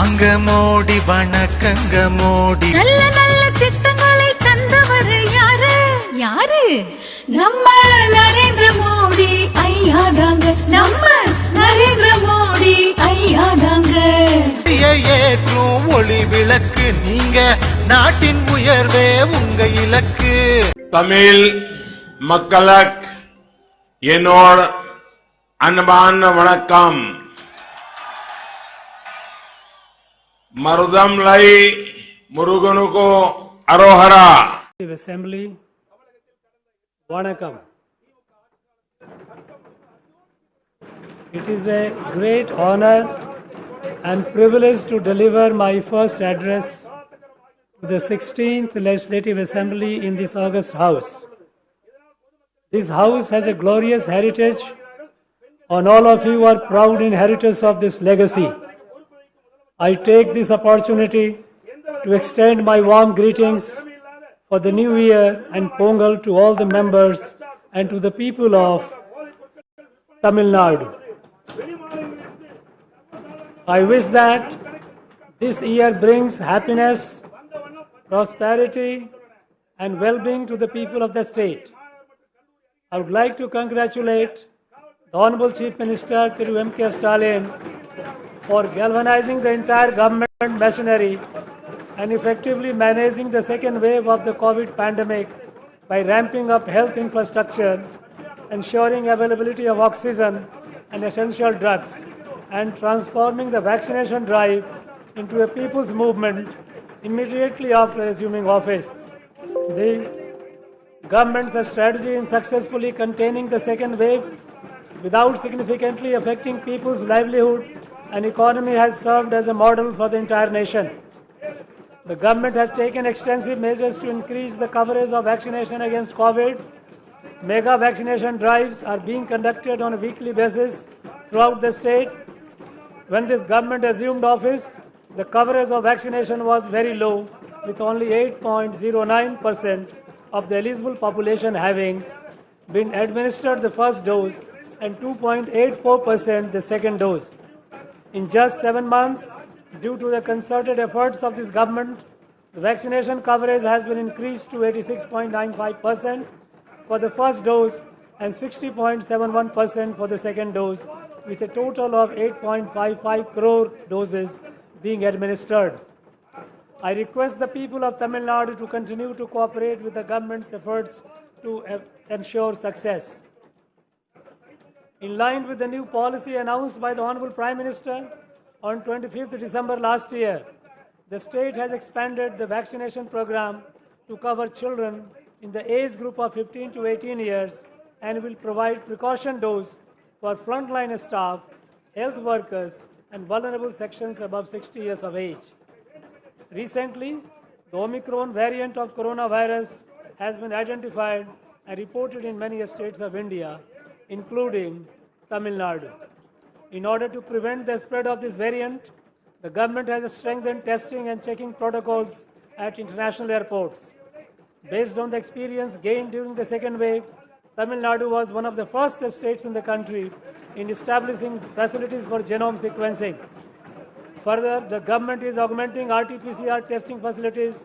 வாங்க மோடி வணக்கங்க மோடி. நல்ல நல்ல திட்டங்களை தந்தவர் யாரு யாரு? நம்ம நரேந்திர மோடி ஐயா தாங்க. நம்ம நரேந்திர மோடி ஐயா தாங்க. ஏற்றும் ஒளி விளக்கு நீங்க, நாட்டின் உயர்வே உங்க இலக்கு. தமிழ் மக்களுக்கு என்னோட அன்பான வணக்கம். மருதம் லை முருகனுக்கு அரோஹரா. Assembly, Vanakkam. It is a great honor and privilege to deliver my first address to the 16th Legislative Assembly in this august house. This house has a glorious heritage, and all of you are proud inheritors of this legacy. I take this opportunity to extend my warm greetings for the new year and Pongal to all the members and to the people of Tamil Nadu. I wish that this year brings happiness, prosperity and well-being to the people of the state. I would like to congratulate the Honorable Chief Minister Thiru M.K. Stalin for galvanizing the entire government machinery and effectively managing the second wave of the COVID pandemic by ramping up health infrastructure, ensuring availability of oxygen and essential drugs, and transforming the vaccination drive into a people's movement immediately after assuming office. The government's strategy in successfully containing the second wave without significantly affecting people's livelihood and economy has served as a model for the entire nation. The government has taken extensive measures to increase the coverage of vaccination against COVID. Mega vaccination drives are being conducted on a weekly basis throughout the state. When this government assumed office, the coverage of vaccination was very low, with only 8.09% of the eligible population having been administered the first dose and 2.84% the second dose. In just 7 months, due to the concerted efforts of this government, the vaccination coverage has been increased to 86.95% for the first dose and 60.71% for the second dose, with a total of 8.55 crore doses being administered. I request the people of Tamil Nadu to continue to cooperate with the government's efforts to ensure success. In line with the new policy announced by the Honorable Prime Minister on 25th December last year, the state has expanded the vaccination program to cover children in the age group of 15 to 18 years and will provide precaution dose for frontline staff, health workers and vulnerable sections above 60 years of age. Recently, the Omicron variant of coronavirus has been identified and reported in many states of India, including Tamil Nadu. In order to prevent the spread of this variant, the government has strengthened testing and checking protocols at international airports. Based on the experience gained during the second wave, Tamil Nadu was one of the first states in the country in establishing facilities for genome sequencing. Further, the government is augmenting RT-PCR testing facilities,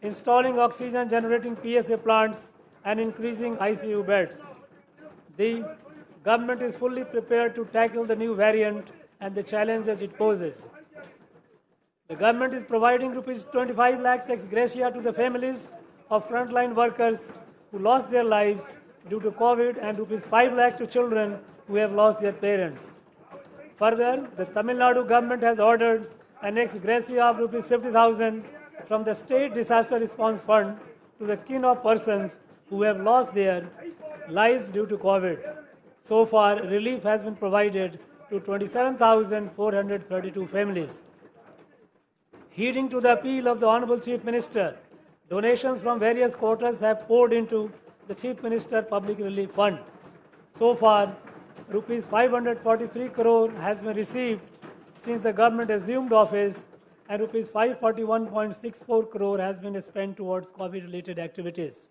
installing oxygen-generating PSA plants, and increasing ICU beds. The government is fully prepared to tackle the new variant and the challenges it poses. The government is providing rupees 25 lakhs ex gratia to the families of frontline workers who lost their lives due to COVID and rupees 5 lakhs to children who have lost their parents. Further, the Tamil Nadu government has ordered an ex gratia of rupees 50,000 from the State Disaster Response Fund to the kin of persons who have lost their lives due to COVID. So far, relief has been provided to 27,432 families. Heeding to the appeal of the Honorable Chief Minister, donations from various quarters have poured into the Chief Minister Public Relief Fund. So far, rupees 543 crore has been received since the government assumed office, and rupees 541.64 crore has been spent towards COVID-related activities.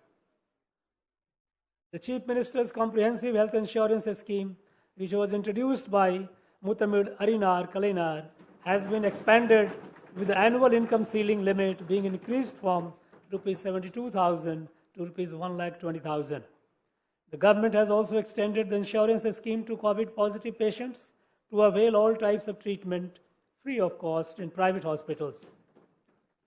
The Chief Minister's Comprehensive Health Insurance Scheme, which was introduced by Muthamil Arinar Kalainar, has been expanded with the annual income ceiling limit being increased from rupees 72,000 to rupees 1,20,000. The government has also extended the insurance scheme to COVID positive patients to avail all types of treatment free of cost in private hospitals.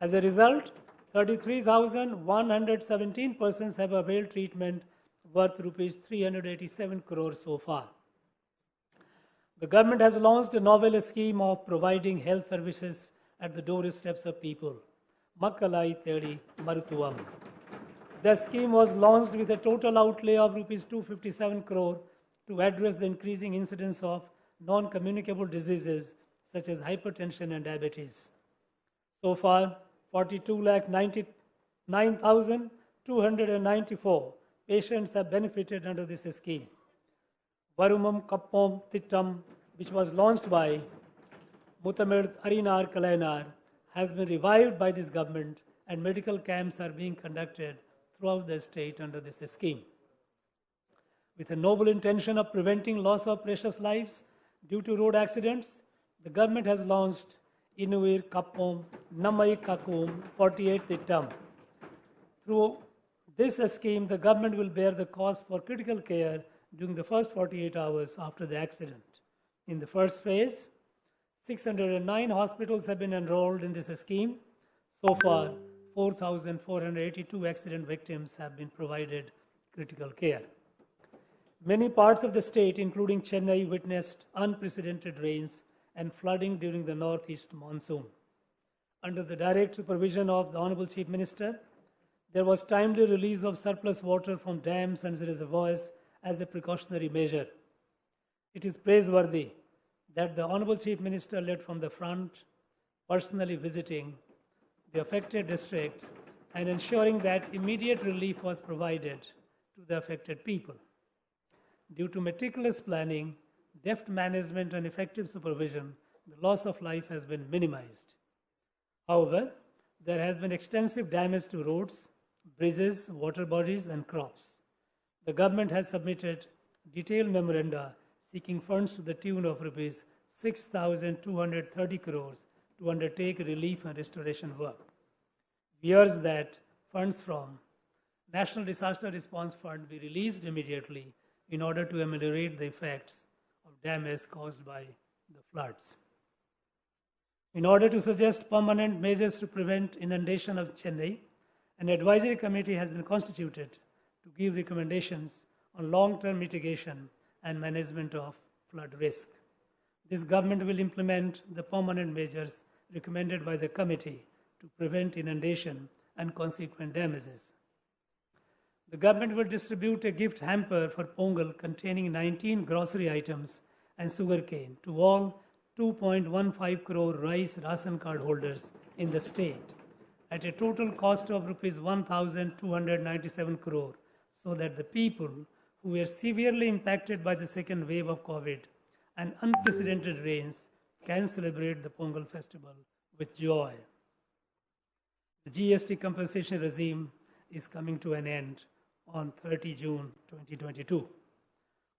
As a result, 33,117 persons have availed treatment worth rupees 387 crores so far. The government has launched a novel scheme of providing health services at the doorsteps of people, Makkalai Thedi Maruthuvam. The scheme was launched with a total outlay of rupees 257 crore to address the increasing incidence of non-communicable diseases such as hypertension and diabetes. So far, 42,99,294 patients have benefited under this scheme. Varumam Kappom Tittam, which was launched by Muthamir Arinar Kalainar, has been revived by this government, and medical camps are being conducted throughout the state under this scheme. With a noble intention of preventing loss of precious lives due to road accidents, the government has launched Inuir Kappom Nammai Kakum 48 Tittam. Through this scheme, the government will bear the cost for critical care during the first 48 hours after the accident. In the first phase, 609 hospitals have been enrolled in this scheme. So far, 4,482 accident victims have been provided critical care. Many parts of the state, including Chennai, witnessed unprecedented rains and flooding during the northeast monsoon. Under the direct supervision of the Honorable Chief Minister, there was timely release of surplus water from dams and reservoirs as a precautionary measure. It is praiseworthy that the Honorable Chief Minister led from the front, personally visiting the affected districts and ensuring that immediate relief was provided to the affected people. Due to meticulous planning, deft management and effective supervision, the loss of life has been minimized. However, there has been extensive damage to roads, bridges, water bodies and crops. The government has submitted detailed memoranda seeking funds to the tune of rupees 6,230 crores to undertake relief and restoration work. We urge that funds from National Disaster Response Fund be released immediately in order to ameliorate the effects of damage caused by the floods. In order to suggest permanent measures to prevent inundation of Chennai, an advisory committee has been constituted to give recommendations on long-term mitigation and management of flood risk. This government will implement the permanent measures recommended by the committee to prevent inundation and consequent damages. The government will distribute a gift hamper for Pongal containing 19 grocery items and sugarcane to all 2.15 crore rice ration card holders in the state at a total cost of rupees 1,297 crore, so that the people who were severely impacted by the second wave of COVID and unprecedented rains can celebrate the Pongal festival with joy. The GST compensation regime is coming to an end on 30 June 2022.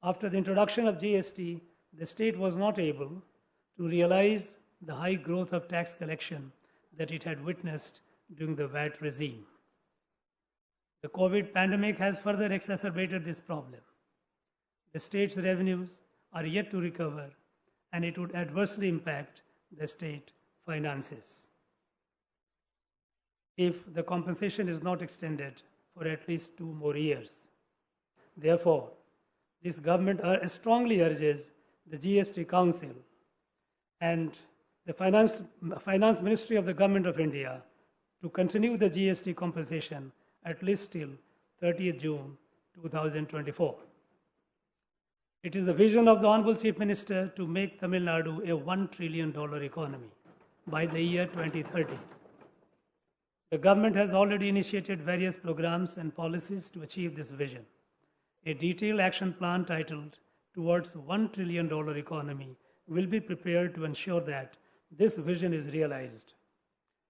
After the introduction of GST, the state was not able to realize the high growth of tax collection that it had witnessed during the VAT regime. The COVID pandemic has further exacerbated this problem. The state's revenues are yet to recover, and it would adversely impact the state finances if the compensation is not extended for at least 2 more years. Therefore, this government strongly urges the GST Council and the Finance Ministry of the Government of India to continue the GST compensation at least till 30th June 2024. It is the vision of the Honorable Chief Minister to make Tamil Nadu a $1 trillion economy by the year 2030. The government has already initiated various programs and policies to achieve this vision. A detailed action plan titled Towards $1 trillion economy will be prepared to ensure that this vision is realized.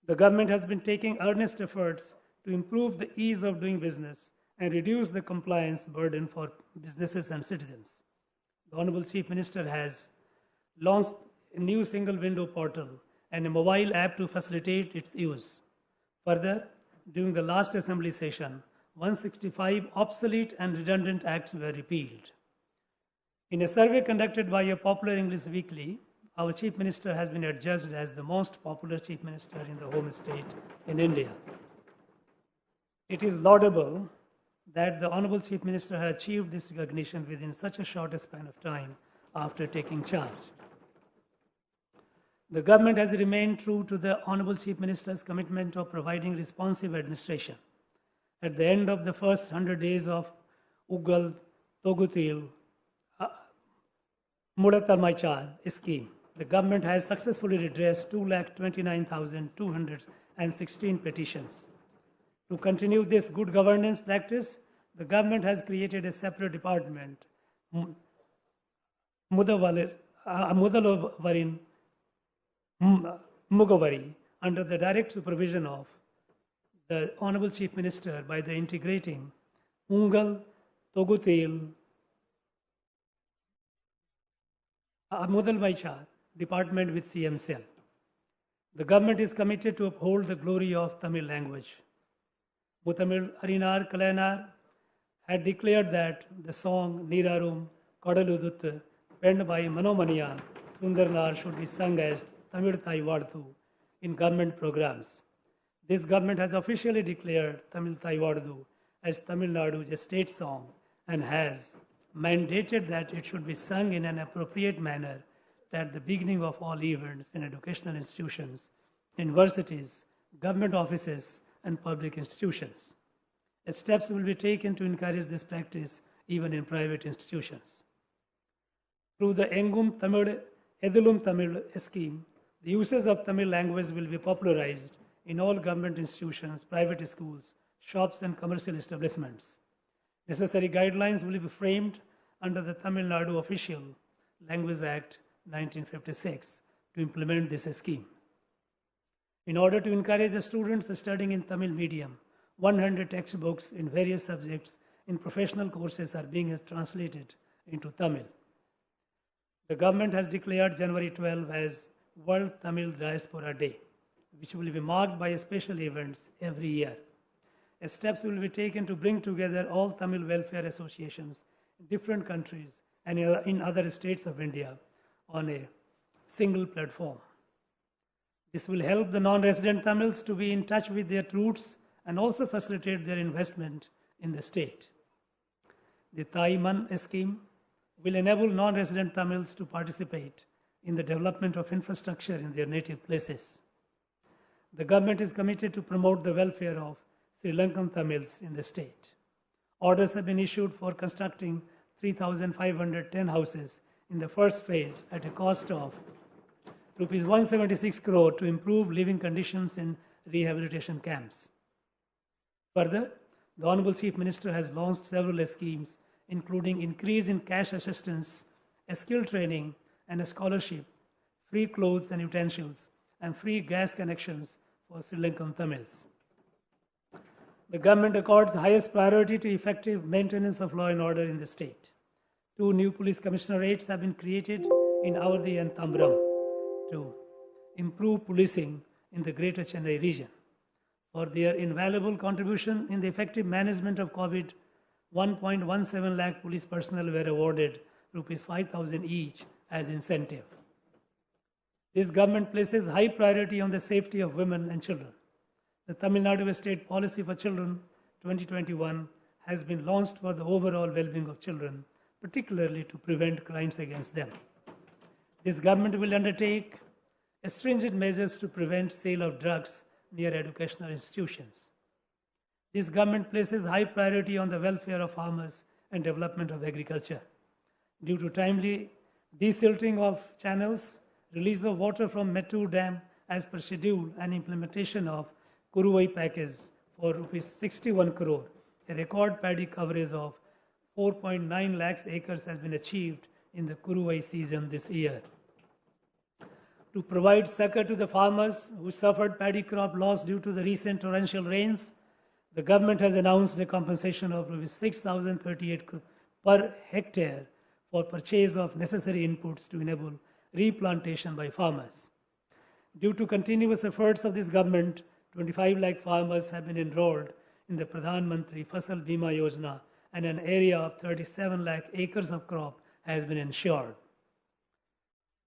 The government has been taking earnest efforts to improve the ease of doing business and reduce the compliance burden for businesses and citizens. The Honorable Chief Minister has launched a new single window portal and a mobile app to facilitate its use. Further, during the last assembly session, 165 obsolete and redundant acts were repealed. In a survey conducted by a popular English weekly, our Chief Minister has been adjudged as the most popular Chief Minister in the home state in India. It is laudable that the Honorable Chief Minister has achieved this recognition within such a short span of time after taking charge. The government has remained true to the Honorable Chief Minister's commitment of providing responsive administration. At the end of the first 100 days of Uggal Togutil Mudatarmaichar scheme, the government has successfully redressed 229,216 petitions. To continue this good governance practice, the government has created a separate department, Mudalavarin Mugavari, under the direct supervision of the Honorable Chief Minister by the integrating Ungal Togutil Mudalmaichar department with CM Cell. The government is committed to uphold the glory of Tamil language. Muthamil Arinar Kalayanar had declared that the song Neerarum Kadaluduttu, penned by Manomaniyan Sundarnar, should be sung as Tamil Thai Vardu in government programs. This government has officially declared Tamil Thai Vardu as Tamil Nadu's state song and has mandated that it should be sung in an appropriate manner at the beginning of all events in educational institutions, universities, government offices, and public institutions. Steps will be taken to encourage this practice even in private institutions. Through the Engum Tamil Edulum Tamil scheme, the uses of Tamil language will be popularized in all government institutions, private schools, shops, and commercial establishments. Necessary guidelines will be framed under the Tamil Nadu Official Language Act 1956 to implement this scheme. In order to encourage the students studying in Tamil medium, 100 textbooks in various subjects in professional courses are being translated into Tamil. The government has declared January 12 as World Tamil Diaspora Day, which will be marked by special events every year. Steps will be taken to bring together all Tamil welfare associations in different countries and in other states of India on a single platform. This will help the non-resident Tamils to be in touch with their roots and also facilitate their investment in the state. The Thai Man scheme will enable non-resident Tamils to participate in the development of infrastructure in their native places. The government is committed to promote the welfare of Sri Lankan Tamils in the state. Orders have been issued for constructing 3,510 houses in the first phase at a cost of Rs 176 crore to improve living conditions in rehabilitation camps. Further, the Honorable Chief Minister has launched several schemes, including increase in cash assistance, skill training, and a scholarship, free clothes and utensils, and free gas connections for Sri Lankan Tamils. The government accords highest priority to effective maintenance of law and order in the state. 2 new police commissionerates have been created in Awadhi and Tambaram to improve policing in the Greater Chennai region. For their invaluable contribution in the effective management of COVID, 1.17 lakh police personnel were awarded Rs 5,000 each as incentive. This government places high priority on the safety of women and children. The Tamil Nadu State Policy for Children 2021 has been launched for the overall well-being of children, particularly to prevent crimes against them. This government will undertake stringent measures to prevent sale of drugs near educational institutions. This government places high priority on the welfare of farmers and development of agriculture. Due to timely desilting of channels, release of water from Mettur Dam as per schedule, and implementation of Kuruvai package for Rs 61 crore, a record paddy coverage of 4.9 lakhs acres has been achieved in the Kuruvai season this year. To provide succor to the farmers who suffered paddy crop loss due to the recent torrential rains, the government has announced a compensation of Rs 6,038 per hectare for purchase of necessary inputs to enable replantation by farmers. Due to continuous efforts of this government, 25 lakh farmers have been enrolled in the Pradhan Mantri Fasal Bima Yojana, and an area of 37 lakh acres of crop has been ensured.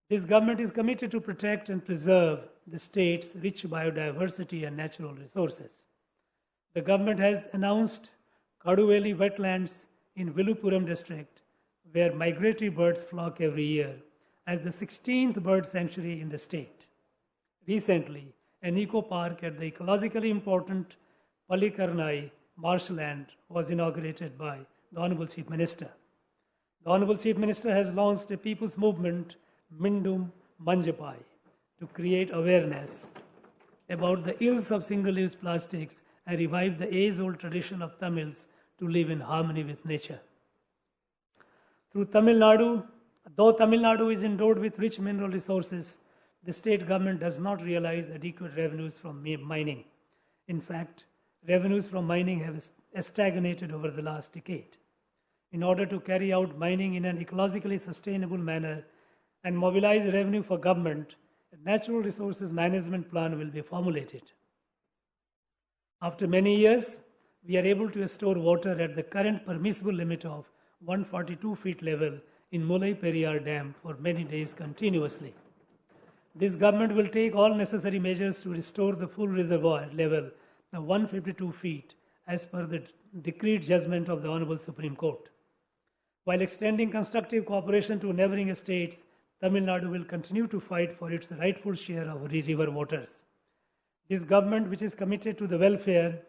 This government is committed to protect and preserve the state's rich biodiversity and natural resources. The government has announced Kaduveli wetlands in Vilupuram district, where migratory birds flock every year, as the 16th bird sanctuary in the state. Recently, an eco park at the ecologically important Palikarnai marshland was inaugurated by the Honorable Chief Minister. The Honorable Chief Minister has launched a people's movement, Mindum Manjapai, to create awareness about the ills of single-use plastics and revive the age-old tradition of Tamils to live in harmony with nature. Though Tamil Nadu is endowed with rich mineral resources, the state government does not realize adequate revenues from mining. In fact, revenues from mining have stagnated over the last decade. In order to carry out mining in an ecologically sustainable manner and mobilize revenue for government, a natural resources management plan will be formulated. After many years, we are able to store water at the current permissible limit of 142 feet level in Mulai Periyar Dam for many days continuously. This government will take all necessary measures to restore the full reservoir level of 152 feet as per the decreed judgment of the Honorable Supreme Court. While extending constructive cooperation to neighboring states, Tamil Nadu will continue to fight for its rightful share of river waters. This government, which is committed to the welfare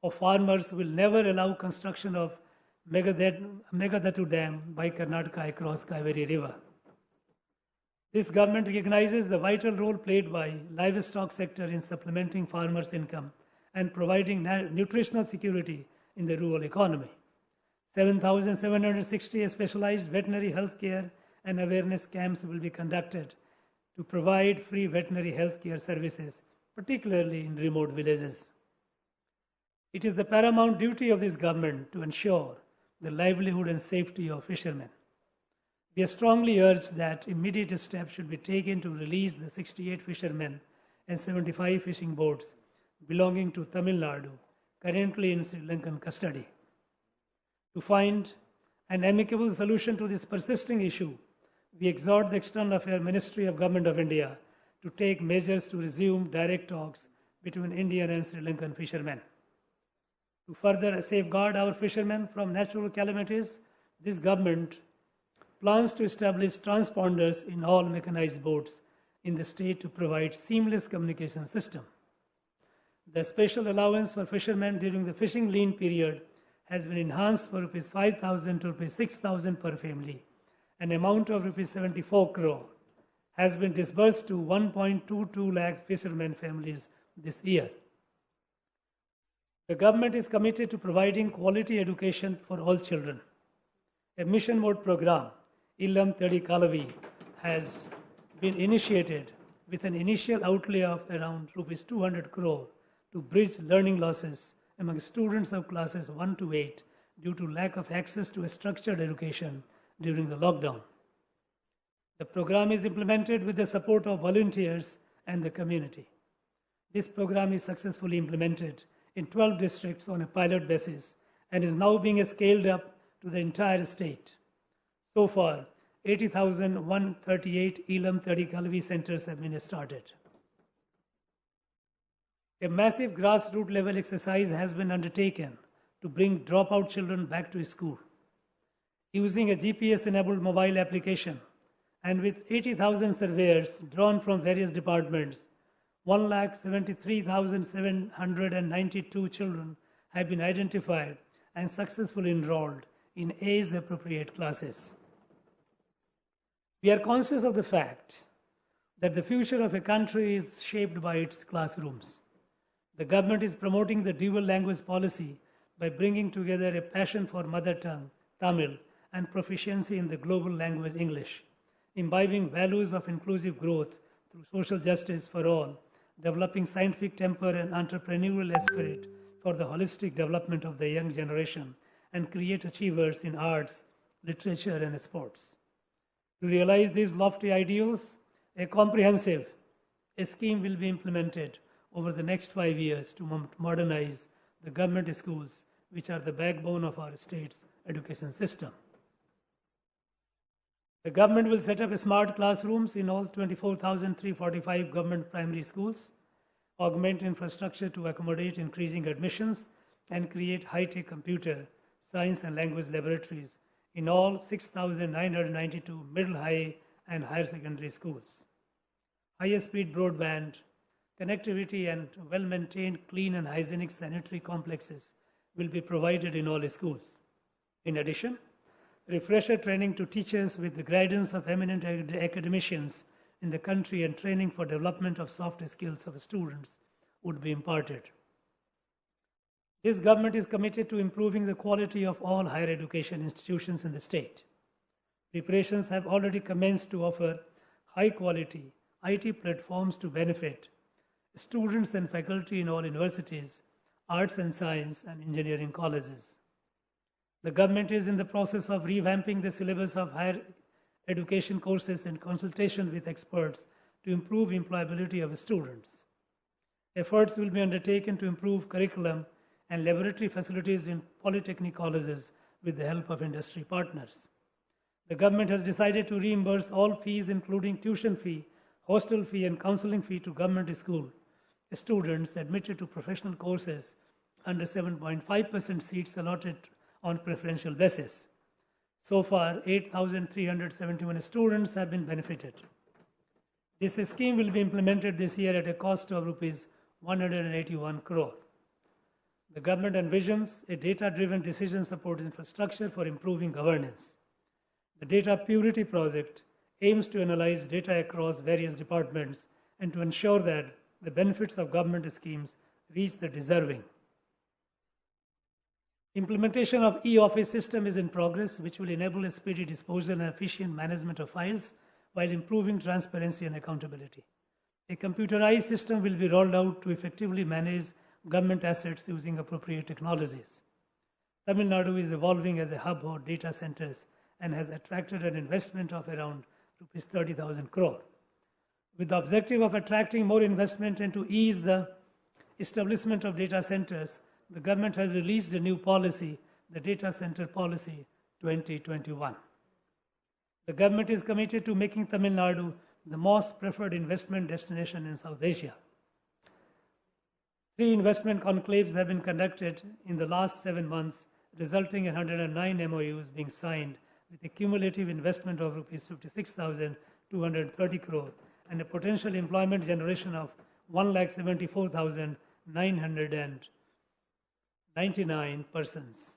of farmers, will never allow construction of Megadatu Dam by Karnataka across Kaveri River. This government recognizes the vital role played by livestock sector in supplementing farmers' income and providing nutritional security in the rural economy. 7,760 specialized veterinary health care and awareness camps will be conducted to provide free veterinary health care services, particularly in remote villages. It is the paramount duty of this government to ensure the livelihood and safety of fishermen. We strongly urge that immediate steps should be taken to release the 68 fishermen and 75 fishing boats belonging to Tamil Nadu, currently in Sri Lankan custody. To find an amicable solution to this persisting issue, we exhort the External Affairs Ministry of Government of India to take measures to resume direct talks between Indian and Sri Lankan fishermen. To further safeguard our fishermen from natural calamities, this government plans to establish transponders in all mechanized boats in the state to provide seamless communication system. The special allowance for fishermen during the fishing lean period has been enhanced for Rs 5,000 to Rs 6,000 per family. An amount of Rs 74 crore has been disbursed to 1.22 lakh fishermen families this year. The government is committed to providing quality education for all children. A mission mode program, Illam Thedi Kalavi, has been initiated with an initial outlay of around Rs 200 crore to bridge learning losses among students of classes 1 to 8 due to lack of access to a structured education during the lockdown. The program is implemented with the support of volunteers and the community. This program is successfully implemented in 12 districts on a pilot basis and is now being scaled up to the entire state. So far, 80,138 Illam Thedi Kalavi centers have been started. A massive grassroots level exercise has been undertaken to bring dropout children back to school. Using a GPS-enabled mobile application and with 80,000 surveyors drawn from various departments, 1,73,792 children have been identified and successfully enrolled in age-appropriate classes. We are conscious of the fact that the future of a country is shaped by its classrooms. The government is promoting the dual language policy by bringing together a passion for mother tongue, Tamil, and proficiency in the global language English, imbibing values of inclusive growth through social justice for all, developing scientific temper and entrepreneurial spirit for the holistic development of the young generation, and create achievers in arts, literature, and sports. To realize these lofty ideals, a comprehensive scheme will be implemented over the next 5 years to modernize the government schools, which are the backbone of our state's education system. The government will set up smart classrooms in all 24,345 government primary schools, augment infrastructure to accommodate increasing admissions, and create high-tech computer, science and language laboratories in all 6,992 middle, high, and higher secondary schools. High-speed broadband, connectivity, and well-maintained, clean, and hygienic sanitary complexes will be provided in all schools. In addition, refresher training to teachers with the guidance of eminent academicians in the country and training for development of soft skills of students would be imparted. This government is committed to improving the quality of all higher education institutions in the state. Preparations have already commenced to offer high-quality IT platforms to benefit students and faculty in all universities, arts and science, and engineering colleges. The government is in the process of revamping the syllabus of higher education courses in consultation with experts to improve employability of students. Efforts will be undertaken to improve curriculum and laboratory facilities in polytechnic colleges with the help of industry partners. The government has decided to reimburse all fees, including tuition fee, hostel fee, and counseling fee, to government school students admitted to professional courses under 7.5% seats allotted on preferential basis. So far, 8,371 students have been benefited. This scheme will be implemented this year at a cost of rupees 181 crore. The government envisions a data-driven decision support infrastructure for improving governance. The Data Purity Project aims to analyze data across various departments and to ensure that the benefits of government schemes reach the deserving. Implementation of e-office system is in progress, which will enable a speedy disposal and efficient management of files while improving transparency and accountability. A computerized system will be rolled out to effectively manage government assets using appropriate technologies. Tamil Nadu is evolving as a hub for data centers and has attracted an investment of around rupees 30,000 crore. With the objective of attracting more investment and to ease the establishment of data centers, the government has released a new policy, the Data Center Policy 2021. The government is committed to making Tamil Nadu the most preferred investment destination in South Asia. 3 investment conclaves have been conducted in the last 7 months, resulting in 109 MOUs being signed with a cumulative investment of rupees 56,230 crore and a potential employment generation of 1,74,999 persons.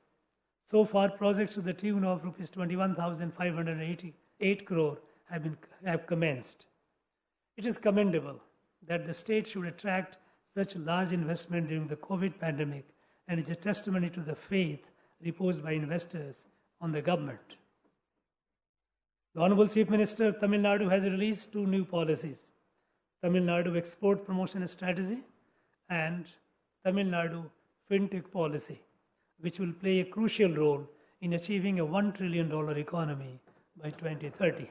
So far, projects to the tune of rupees 21,588 crore have commenced. It is commendable that the state should attract such large investment during the COVID pandemic, and is a testimony to the faith reposed by investors on the government. The Honorable Chief Minister of Tamil Nadu has released 2 new policies: Tamil Nadu Export Promotion Strategy and Tamil Nadu FinTech Policy, which will play a crucial role in achieving a $1 trillion economy by 2030.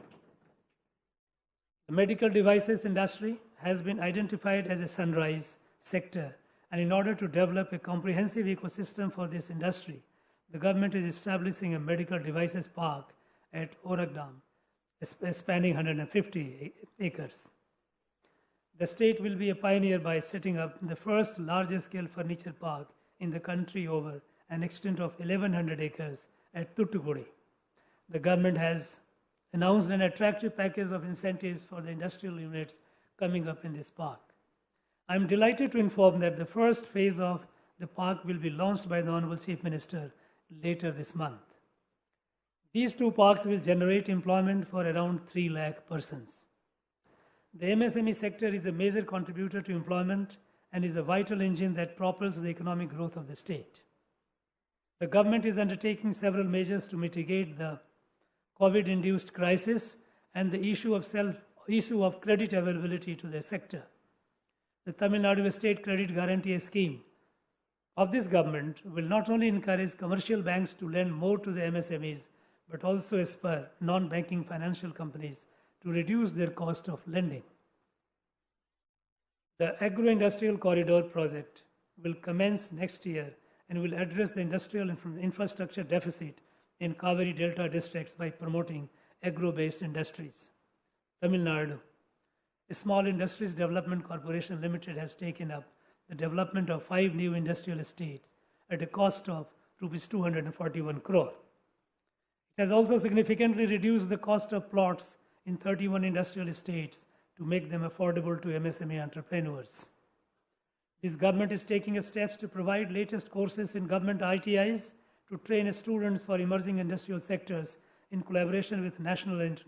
The medical devices industry has been identified as a sunrise sector, and in order to develop a comprehensive ecosystem for this industry, the government is establishing a medical devices park at Oragadam, spanning 150 acres. The state will be a pioneer by setting up the first large-scale furniture park in the country over an extent of 1,100 acres at Thoothukudi. The government has announced an attractive package of incentives for the industrial units coming up in this park. I am delighted to inform that the first phase of the park will be launched by the Honorable Chief Minister later this month. These 2 parks will generate employment for around 3 lakh persons. The MSME sector is a major contributor to employment and is a vital engine that propels the economic growth of the state. The government is undertaking several measures to mitigate the COVID-induced crisis and the issue of credit availability to the sector. The Tamil Nadu State Credit Guarantee Scheme of this government will not only encourage commercial banks to lend more to the MSMEs, but also spur non-banking financial companies to reduce their cost of lending. The agro-industrial corridor project will commence next year and will address the industrial infrastructure deficit in Kaveri Delta districts by promoting agro-based industries. Tamil Nadu, a Small Industries Development Corporation Limited has taken up the development of 5 new industrial estates at a cost of Rs 241 crore. It has also significantly reduced the cost of plots in 31 industrial estates to make them affordable to MSME entrepreneurs. This government is taking steps to provide latest courses in government ITIs to train students for emerging industrial sectors in collaboration with national and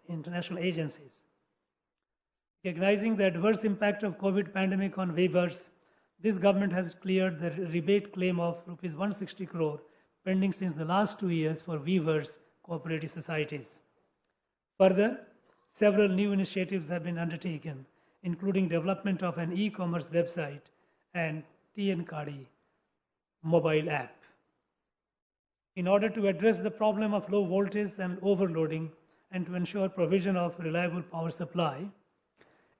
international agencies. Recognizing the adverse impact of COVID pandemic on weavers, this government has cleared the rebate claim of Rs 160 crore pending since the last 2 years for weavers cooperative societies. Further, several new initiatives have been undertaken, including development of an e-commerce website and TN Kadi mobile app. In order to address the problem of low voltage and overloading and to ensure provision of reliable power supply,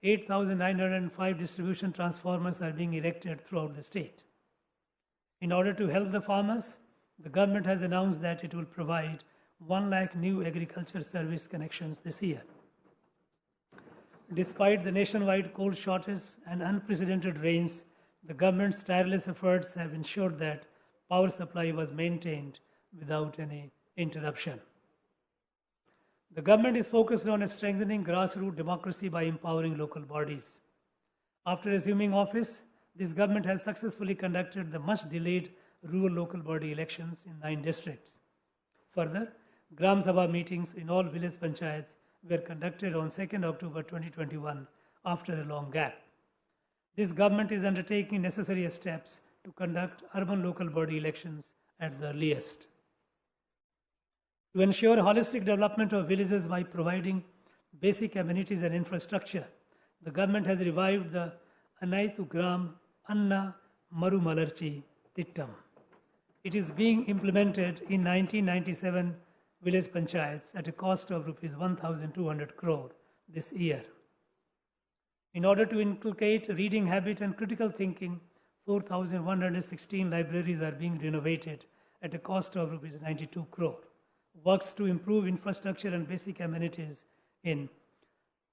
8,905 distribution transformers are being erected throughout the state. In order to help the farmers, the government has announced that it will provide 1 lakh new agriculture service connections this year. Despite the nationwide coal shortage and unprecedented rains, the government's tireless efforts have ensured that power supply was maintained without any interruption. The government is focused on strengthening grassroots democracy by empowering local bodies. After assuming office, this government has successfully conducted the much delayed rural local body elections in 9 districts. Further, Gram Sabha meetings in all village panchayats were conducted on 2nd October 2021 after a long gap. This government is undertaking necessary steps to conduct urban local body elections at the earliest. To ensure holistic development of villages by providing basic amenities and infrastructure, the government has revived the Anaitu Gram Anna Marumalarchi Tittam. It is being implemented in 1997 village panchayats at a cost of Rs 1,200 crore this year. In order to inculcate reading habit and critical thinking, 4,116 libraries are being renovated at a cost of Rs 92 crore. Works to improve infrastructure and basic amenities in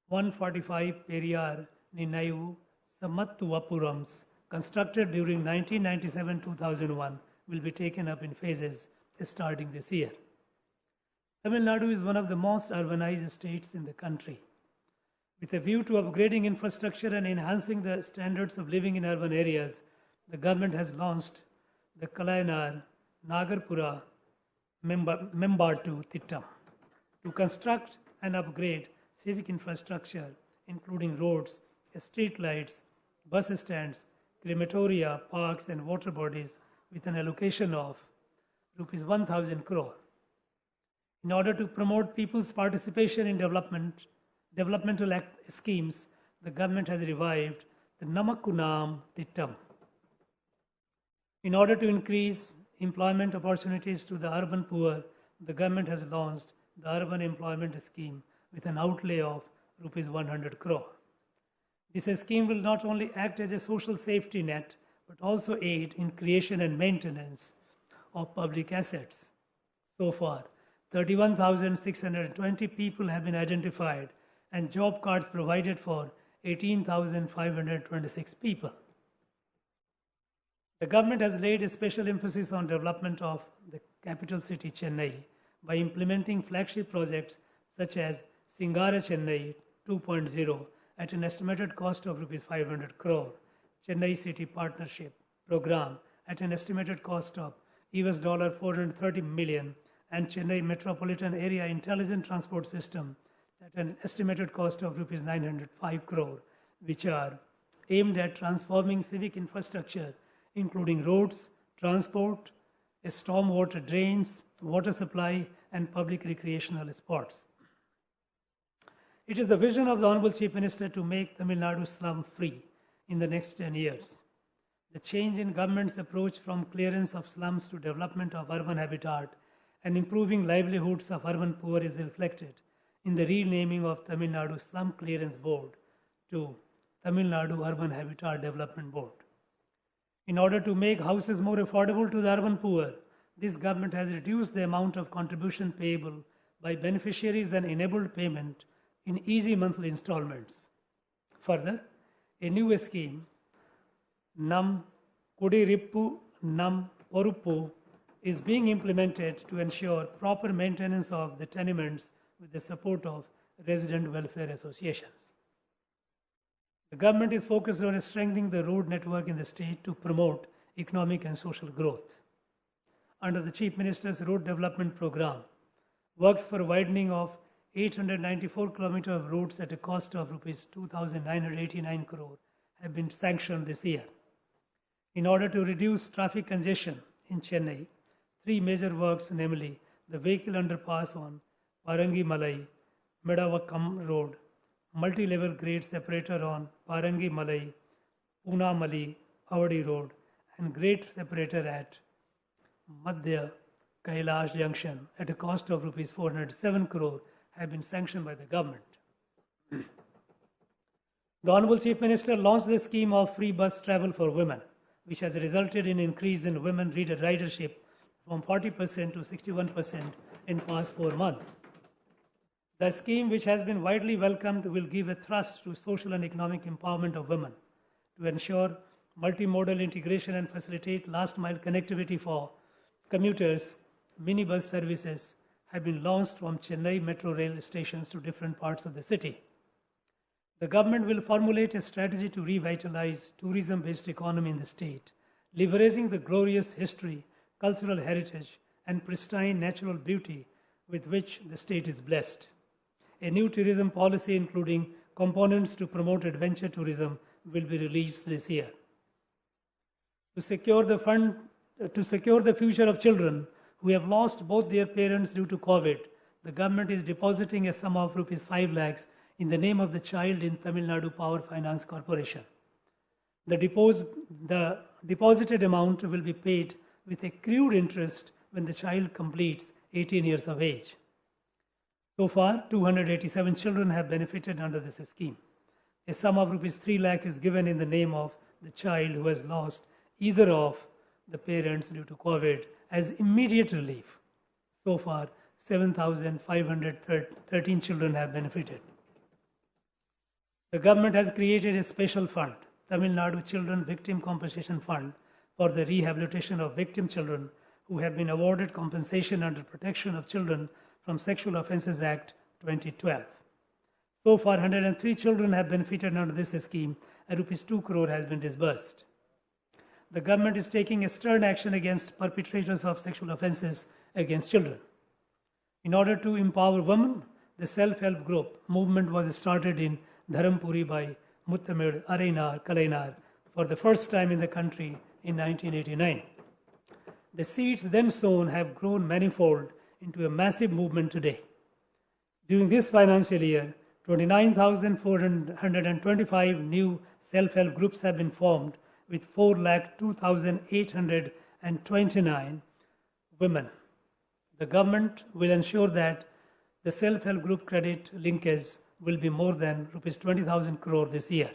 145 Periyar Ninayu Samattuapurams constructed during 1997-2001 will be taken up in phases starting this year. Tamil Nadu is one of the most urbanized states in the country. With a view to upgrading infrastructure and enhancing the standards of living in urban areas, the government has launched the Kalayanar Nagarpura Membadu Tittam to construct and upgrade civic infrastructure, including roads, street lights, bus stands, crematoria, parks, and water bodies with an allocation of Rs 1,000 crore. In order to promote people's participation in developmental schemes, the government has revived the Namakkunam Tittam. In order to increase employment opportunities to the urban poor, the government has launched the Urban Employment Scheme with an outlay of Rs 100 crore. This scheme will not only act as a social safety net, but also aid in creation and maintenance of public assets. So far, 31,620 people have been identified and job cards provided for 18,526 people. The government has laid a special emphasis on development of the capital city Chennai by implementing flagship projects such as Singara Chennai 2.0 at an estimated cost of Rs 500 crore, Chennai City Partnership Program at an estimated cost of US $430 million, and Chennai Metropolitan Area Intelligent Transport System at an estimated cost of Rs 905 crore, which are aimed at transforming civic infrastructure including roads, transport, stormwater drains, water supply, and public recreational spots. It is the vision of the Honorable Chief Minister to make Tamil Nadu slum-free in the next 10 years. The change in government's approach from clearance of slums to development of urban habitat and improving livelihoods of urban poor is reflected in the renaming of Tamil Nadu Slum Clearance Board to Tamil Nadu Urban Habitat Development Board. In order to make houses more affordable to the urban poor, this government has reduced the amount of contribution payable by beneficiaries and enabled payment in easy monthly installments. Further, a new scheme, Nam Kudirippu Nam Poruppu, is being implemented to ensure proper maintenance of the tenements with the support of resident welfare associations. The government is focused on strengthening the road network in the state to promote economic and social growth. Under the Chief Minister's Road Development Program, works for widening of 894 km of roads at a cost of Rs 2,989 crore have been sanctioned this year. In order to reduce traffic congestion in Chennai, three major works, namely the vehicle underpass on Parangi Malai, Medavakkam Road, multi-level grade separator on Parangi Malai, Pune Mali, Avadi Road, and grade separator at Madhya Kailash Junction at a cost of Rs 407 crore have been sanctioned by the government. The Honorable Chief Minister launched the scheme of free bus travel for women, which has resulted in increase in women ridership from 40% to 61% in past 4 months. The scheme, which has been widely welcomed, will give a thrust to social and economic empowerment of women to ensure multimodal integration and facilitate last-mile connectivity for commuters. Minibus services have been launched from Chennai metro rail stations to different parts of the city. The government will formulate a strategy to revitalize tourism-based economy in the state, leveraging the glorious history, cultural heritage, and pristine natural beauty with which the state is blessed. A new tourism policy, including components to promote adventure tourism, will be released this year. To secure the future of children who have lost both their parents due to COVID, the government is depositing a sum of Rs 5 lakhs in the name of the child in Tamil Nadu Power Finance Corporation. The deposited amount will be paid with accrued interest when the child completes 18 years of age. So far, 287 children have benefited under this scheme. A sum of Rs 3 lakh is given in the name of the child who has lost either of the parents due to COVID as immediate relief. So far, 7,513 children have benefited. The government has created a special fund, Tamil Nadu Children Victim Compensation Fund, for the rehabilitation of victim children who have been awarded compensation under Protection of Children from Sexual Offences Act 2012. So far, 103 children have benefited under this scheme and Rs 2 crore has been disbursed. The government is taking a stern action against perpetrators of sexual offences against children. In order to empower women, the self-help group movement was started in Dharampuri by Muttamil Arainar Kalainar for the first time in the country in 1989. The seeds then sown have grown manifold into a massive movement today. During this financial year, 29,425 new self-help groups have been formed with 4,02,829 women. The government will ensure that the self-help group credit linkage will be more than Rs 20,000 crore this year.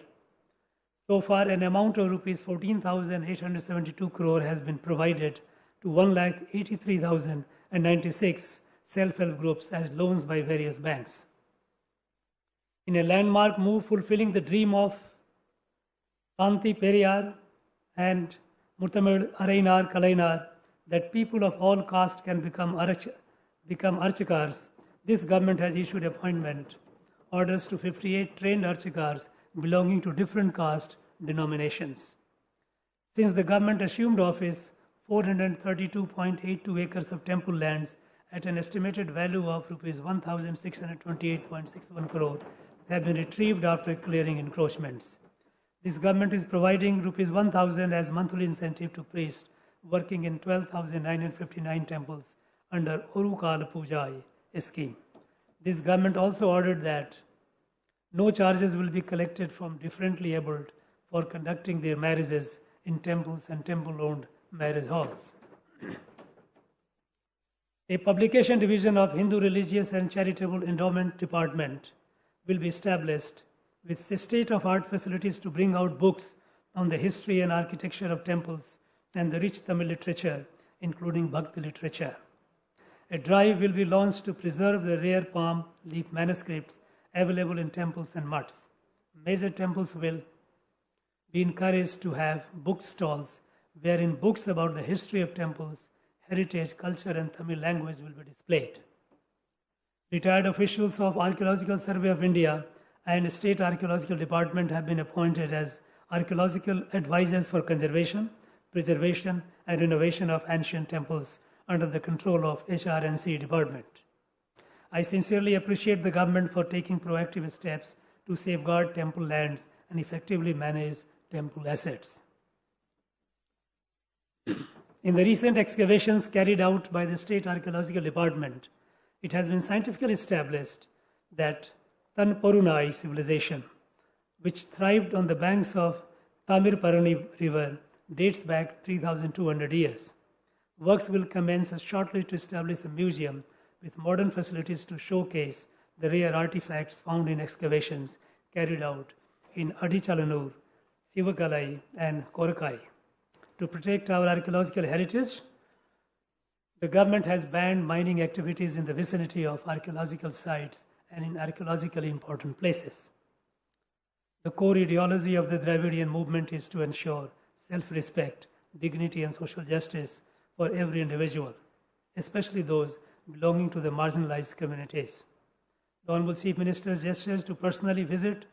So far, an amount of Rs 14,872 crore has been provided to 1,83,096 self-help groups as loans by various banks. In a landmark move fulfilling the dream of Kanti Periyar and Muttamil Arainar Kalainar that people of all castes can become archikars, this government has issued appointment orders to 58 trained archikars belonging to different caste denominations. Since the government assumed office, 432.82 acres of temple lands at an estimated value of Rs 1,628.61 crore have been retrieved after clearing encroachments. This government is providing Rs 1,000 as monthly incentive to priests working in 12,959 temples under Orukala Puja scheme. This government also ordered that no charges will be collected from differently abled for conducting their marriages in temples and temple-owned marriage halls. A publication division of Hindu Religious and Charitable Endowment Department will be established with state-of-art facilities to bring out books on the history and architecture of temples and the rich Tamil literature, including Bhakti literature. A drive will be launched to preserve the rare palm leaf manuscripts available in temples and mutts. Major temples will be encouraged to have book stalls wherein books about the history of temples, heritage, culture, and Tamil language will be displayed. Retired officials of Archaeological Survey of India and State Archaeological Department have been appointed as archaeological advisors for conservation, preservation, and renovation of ancient temples under the control of HRNC Department. I sincerely appreciate the government for taking proactive steps to safeguard temple lands and effectively manage temple assets. In the recent excavations carried out by the State Archaeological Department, it has been scientifically established that Tanporunai civilization, which thrived on the banks of Tamirparani River, dates back 3,200 years. Works will commence shortly to establish a museum with modern facilities to showcase the rare artifacts found in excavations carried out in Adichalanur, Sivakalai, and Korakai. To protect our archaeological heritage, the government has banned mining activities in the vicinity of archaeological sites and in archaeologically important places. The core ideology of the Dravidian movement is to ensure self-respect, dignity, and social justice for every individual, especially those belonging to the marginalized communities. The Honorable Chief Minister gestures to personally visit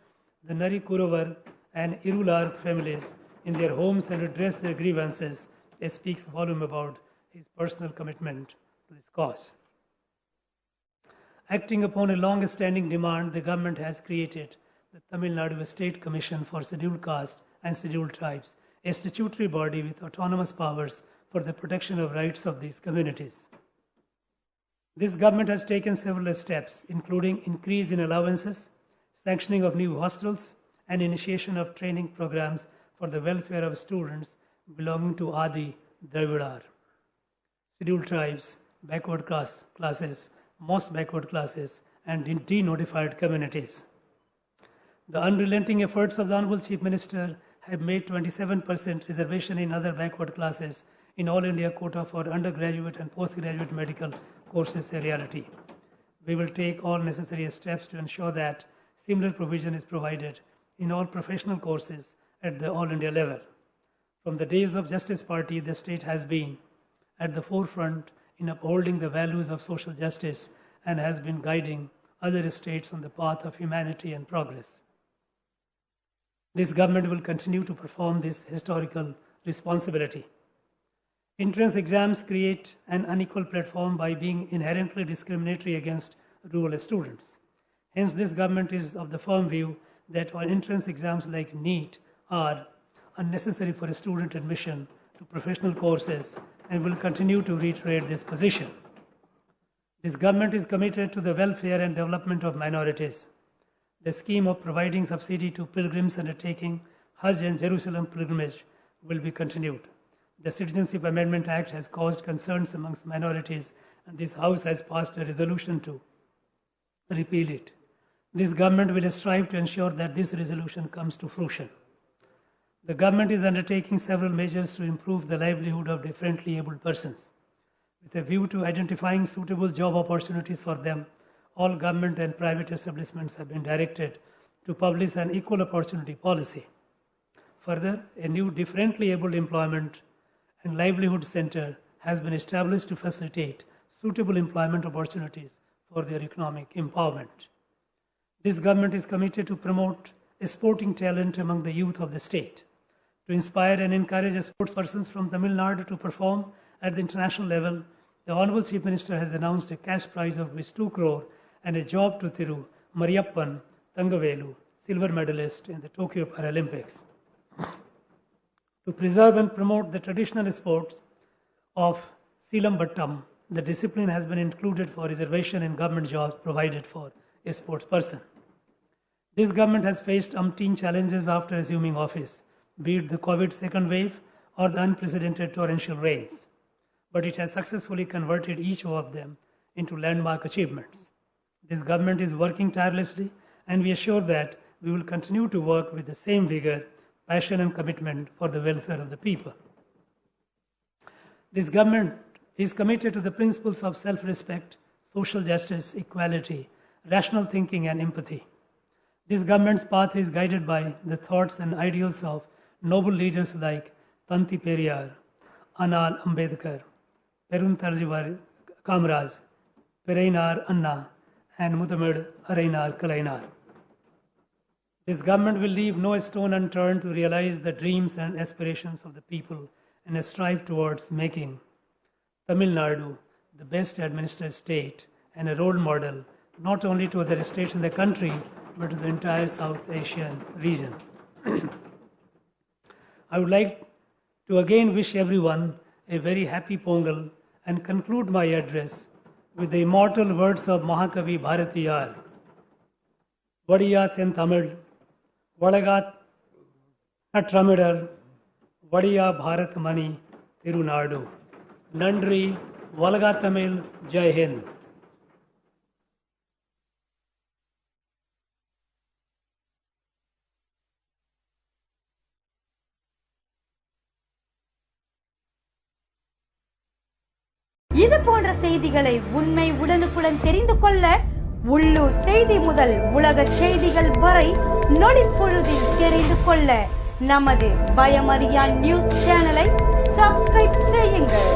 the Nari Kurovar and Irular families in their homes and address their grievances. It speaks volume about his personal commitment to this cause. Acting upon a long-standing demand, the government has created the Tamil Nadu State Commission for Scheduled Caste and Scheduled Tribes, a statutory body with autonomous powers for the protection of rights of these communities. This government has taken several steps, including increase in allowances, sanctioning of new hostels, and initiation of training programs for the welfare of students belonging to Adi Dravidar, scheduled tribes, backward classes, most backward classes, and denotified communities. The unrelenting efforts of the Honorable Chief Minister have made 27% reservation in other backward classes in All India quota for undergraduate and postgraduate medical courses a reality. We will take all necessary steps to ensure that similar provision is provided in all professional courses at the All India level. From the days of Justice Party, the state has been at the forefront in upholding the values of social justice and has been guiding other states on the path of humanity and progress. This government will continue to perform this historical responsibility. Entrance exams create an unequal platform by being inherently discriminatory against rural students. Hence, this government is of the firm view that all entrance exams like NEET are unnecessary for student admission to professional courses and will continue to reiterate this position. This government is committed to the welfare and development of minorities. The scheme of providing subsidy to pilgrims undertaking Hajj and Jerusalem pilgrimage will be continued. The Citizenship Amendment Act has caused concerns amongst minorities, and this House has passed a resolution to repeal it. This government will strive to ensure that this resolution comes to fruition. The government is undertaking several measures to improve the livelihood of differently abled persons. With a view to identifying suitable job opportunities for them, all government and private establishments have been directed to publish an equal opportunity policy. Further, a new differently abled employment and livelihood center has been established to facilitate suitable employment opportunities for their economic empowerment. This government is committed to promote sporting talent among the youth of the state. To inspire and encourage sportspersons from Tamil Nadu to perform at the international level, the Honorable Chief Minister has announced a cash prize of which 2 crore and a job to Thiru Mariyappan Thangavelu, silver medalist in the Tokyo Paralympics. To preserve and promote the traditional sports of Silambattam, the discipline has been included for reservation in government jobs provided for a sports person. This government has faced umpteen challenges after assuming office, be it the COVID second wave or the unprecedented torrential rains. but it has successfully converted each of them into landmark achievements. This government is working tirelessly, and we assure that we will continue to work with the same vigor, passion, and commitment for the welfare of the people. This government is committed to the principles of self-respect, social justice, equality, rational thinking, and empathy. This government's path is guided by the thoughts and ideals of noble leaders like Tanti Periyar, Anal Ambedkar, Peruntarjivar Kamraj, Perainar Anna, and Mutamid Arainar Kalainar. This government will leave no stone unturned to realize the dreams and aspirations of the people and strive towards making Tamil Nadu the best administered state and a role model not only to other states in the country but to the entire South Asian region. I would like to again wish everyone a very happy Pongal and conclude my address with the immortal words of Mahakavi Bharatiyar. Vadiyat en Tamil, Vadagat Natramidar, Vadiya Bharat Mani Tirunadu. Nandri, Valaga Tamil, Jai Hind. இது போன்ற செய்திகளை உடனுக்குடன் தெரிந்து கொள்ள உள்ளூர் செய்தி முதல் உலக செய்திகள் வரை நொடிப்பொழுதில் தெரிந்து கொள்ள நமது பயமறியான் நியூஸ் சேனலை சப்ஸ்கிரைப் செய்யுங்கள்.